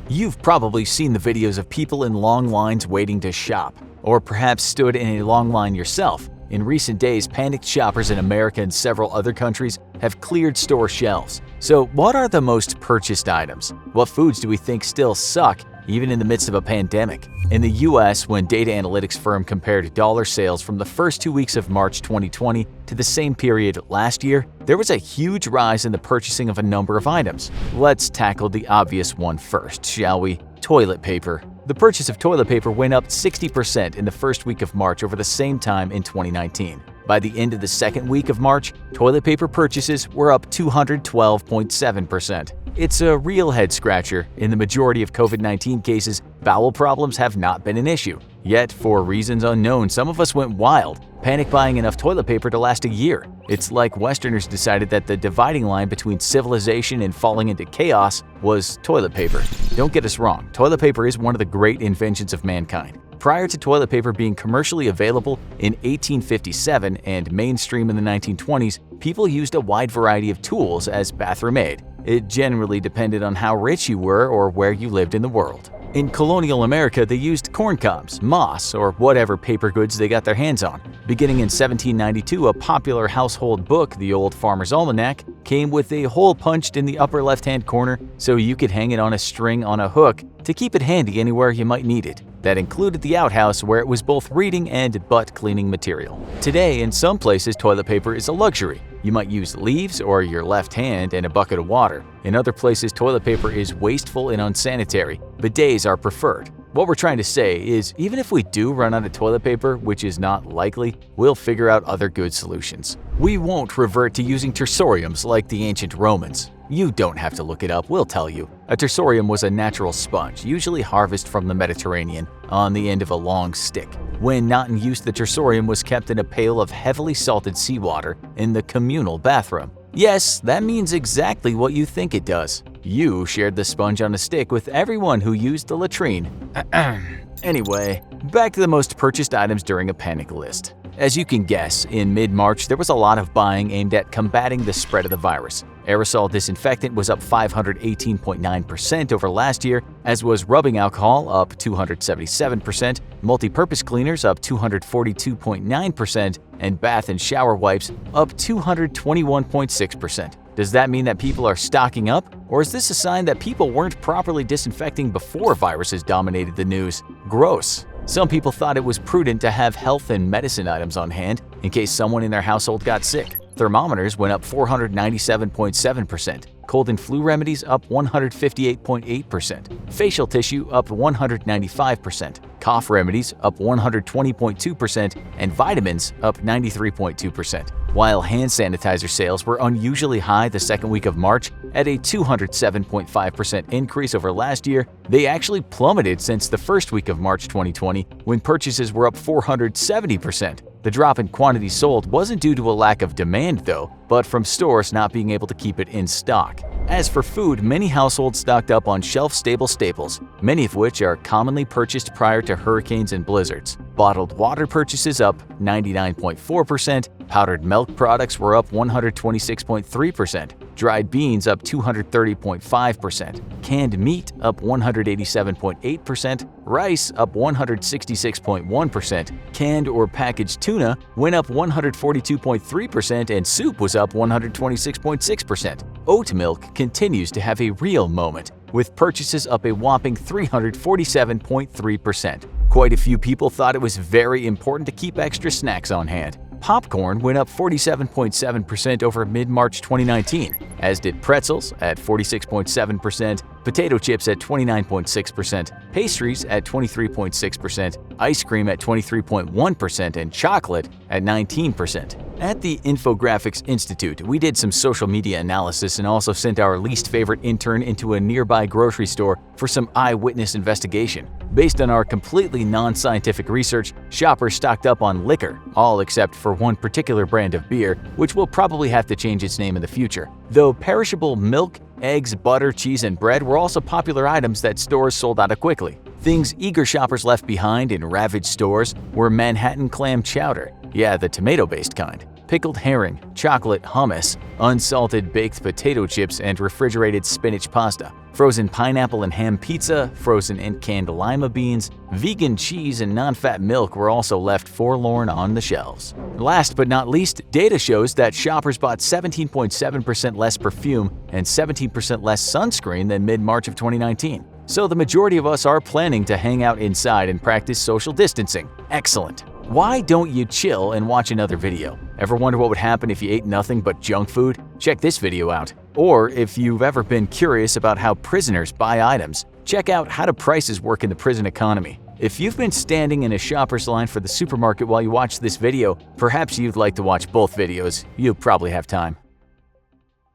You've probably seen the videos of people in long lines waiting to shop, or perhaps stood in a long line yourself. In recent days, panicked shoppers in America and several other countries have cleared store shelves. So what are the most purchased items? What foods do we think still suck even in the midst of a pandemic? In the US, when data analytics firm compared dollar sales from the first 2 weeks of March 2020 to the same period last year, there was a huge rise in the purchasing of a number of items. Let's tackle the obvious one first, shall we? Toilet paper. The purchase of toilet paper went up 60% in the first week of March over the same time in 2019. By the end of the second week of March, toilet paper purchases were up 212.7%. It's a real head-scratcher. In the majority of COVID-19 cases, bowel problems have not been an issue. Yet, for reasons unknown, some of us went wild, panic buying enough toilet paper to last a year. It's like Westerners decided that the dividing line between civilization and falling into chaos was toilet paper. Don't get us wrong, toilet paper is one of the great inventions of mankind. Prior to toilet paper being commercially available in 1857 and mainstream in the 1920s, people used a wide variety of tools as bathroom aid. It generally depended on how rich you were or where you lived in the world. In colonial America, they used corn cobs, moss, or whatever paper goods they got their hands on. Beginning in 1792, a popular household book, The Old Farmer's Almanac, came with a hole punched in the upper left-hand corner so you could hang it on a string on a hook to keep it handy anywhere you might need it. That included the outhouse, where it was both reading and butt-cleaning material. Today, in some places, toilet paper is a luxury. You might use leaves or your left hand and a bucket of water. In other places, toilet paper is wasteful and unsanitary. Bidets are preferred. What we're trying to say is, even if we do run out of toilet paper, which is not likely, we'll figure out other good solutions. We won't revert to using tersoriums like the ancient Romans. You don't have to look it up, we'll tell you. A tersorium was a natural sponge, usually harvested from the Mediterranean, on the end of a long stick. When not in use, the tersorium was kept in a pail of heavily salted seawater in the communal bathroom. Yes, that means exactly what you think it does. You shared the sponge on a stick with everyone who used the latrine. Anyway, back to the most purchased items during a panic list. As you can guess, in mid-March there was a lot of buying aimed at combating the spread of the virus. Aerosol disinfectant was up 518.9% over last year, as was rubbing alcohol up 277%, multi-purpose cleaners up 242.9%, and bath and shower wipes up 221.6%. Does that mean that people are stocking up? Or is this a sign that people weren't properly disinfecting before viruses dominated the news? Gross. Some people thought it was prudent to have health and medicine items on hand in case someone in their household got sick. Thermometers went up 497.7%, cold and flu remedies up 158.8%, facial tissue up 195%, cough remedies up 120.2%, and vitamins up 93.2%. While hand sanitizer sales were unusually high the second week of March at a 207.5% increase over last year, they actually plummeted since the first week of March 2020, when purchases were up 470%. The drop in quantity sold wasn't due to a lack of demand though, but from stores not being able to keep it in stock. As for food, many households stocked up on shelf-stable staples, many of which are commonly purchased prior to hurricanes and blizzards. Bottled water purchases up 99.4%, powdered milk products were up 126.3%, dried beans up 230.5%, canned meat up 187.8%, rice up 166.1%, canned or packaged tuna went up 142.3%, and soup was up 126.6%. Oat milk continues to have a real moment, with purchases up a whopping 347.3%. Quite a few people thought it was very important to keep extra snacks on hand. Popcorn went up 47.7% over mid-March 2019, as did pretzels at 46.7%, potato chips at 29.6%, pastries at 23.6%, ice cream at 23.1%, and chocolate at 19%. At the Infographics Institute, we did some social media analysis and also sent our least favorite intern into a nearby grocery store for some eyewitness investigation. Based on our completely non-scientific research, shoppers stocked up on liquor, all except for one particular brand of beer, which will probably have to change its name in the future. Though perishable milk, eggs, butter, cheese, and bread were also popular items that stores sold out of quickly. Things eager shoppers left behind in ravaged stores were Manhattan clam chowder, yeah, the tomato-based kind, pickled herring, chocolate hummus, unsalted baked potato chips, and refrigerated spinach pasta, frozen pineapple and ham pizza, frozen and canned lima beans, vegan cheese, and non-fat milk were also left forlorn on the shelves. Last but not least, data shows that shoppers bought 17.7% less perfume and 17% less sunscreen than mid-March of 2019. So the majority of us are planning to hang out inside and practice social distancing. Excellent! Why don't you chill and watch another video? Ever wonder what would happen if you ate nothing but junk food? Check this video out. Or if you've ever been curious about how prisoners buy items, check out how do prices work in the prison economy. If you've been standing in a shopper's line for the supermarket while you watch this video, perhaps you'd like to watch both videos. You'll probably have time.